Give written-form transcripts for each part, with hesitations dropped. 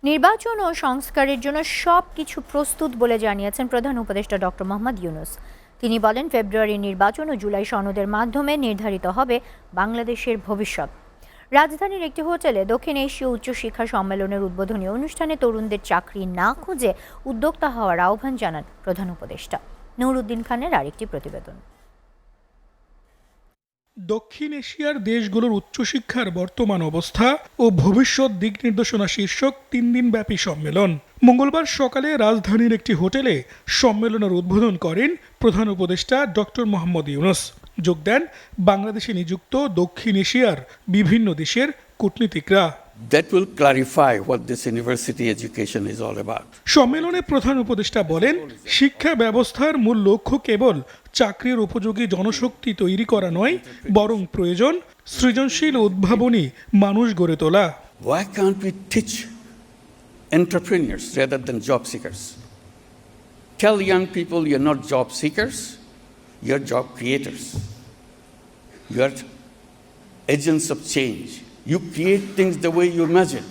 নির্বাচন ও সংস্কারের জন্য সবকিছু প্রস্তুত বলে জানিয়েছেন প্রধান উপদেষ্টা ডক্টর মোহাম্মদ ইউনূস। তিনি বলেন, ফেব্রুয়ারির নির্বাচন ও জুলাই সনদের মাধ্যমে নির্ধারিত হবে বাংলাদেশের ভবিষ্যৎ। রাজধানীর একটি হোটেলে দক্ষিণ এশীয় উচ্চশিক্ষা সম্মেলনের উদ্বোধনী অনুষ্ঠানে তরুণদের চাকরি না খুঁজে উদ্যোক্তা হওয়ার আহ্বান জানান প্রধান উপদেষ্টা। নুরউদ্দিন খানের আরেকটি প্রতিবেদন। দক্ষিণ এশিয়ার দেশগুলোর উচ্চশিক্ষার বর্তমান অবস্থা ও ভবিষ্যৎ দিক নির্দেশনা শীর্ষক 3 দিনব্যাপী সম্মেলন মঙ্গলবার সকালে রাজধানীর একটি হোটেলে সম্মেলনের উদ্বোধন করেন প্রধান উপদেষ্টা ডক্টর মোহাম্মদ ইউনূস। যোগ দেন বাংলাদেশে নিযুক্ত দক্ষিণ এশিয়ার বিভিন্ন দেশের কূটনীতিকরা। That will clarify what this university education is all about. সম্মেলনে প্রধান উপদেষ্টা বলেন, শিক্ষা ব্যবস্থার মূল লক্ষ্য কেবল চাকরির উপযোগী জনশক্তি তৈরি করা নয়, বরং প্রয়োজন সৃজনশীল ও উদ্ভাবনী মানুষ গড়ে তোলা। Why can't we teach entrepreneurs rather than job seekers? Tell young people you're not job seekers, you're job creators. You're agents of change. You create things the way you imagine.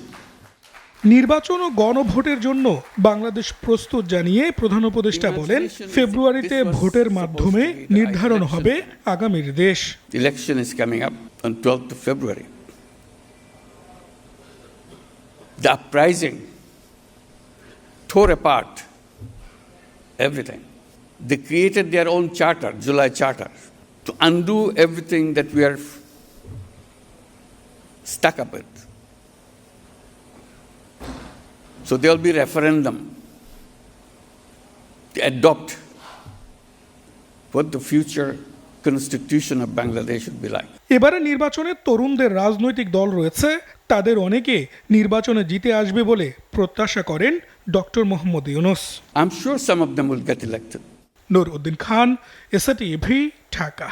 নির্বাচন ও গণভোটের জন্য বাংলাদেশ প্রস্তুত জানিয়ে প্রধান উপদেষ্টা বলেন, ফেব্রুয়ারিতে ভোটের মাধ্যমে নির্ধারণ হবে আগামীর দেশ। The election is coming up on 12th of February. The uprising tore apart everything. They created their own charter, July Charter, to undo everything that we are stuck up with. So there will be referendum to adopt what the future constitution of Bangladesh should be like. এবারে নির্বাচনে তরুণদের রাজনৈতিক দল রয়েছে, তাদের অনেকে নির্বাচনে জিতে আসবে বলে প্রত্যাশা করেন doctor Mohammad Yunus. I'm sure some of them will get elected. Nuruddin Khan, SATV, Dhaka.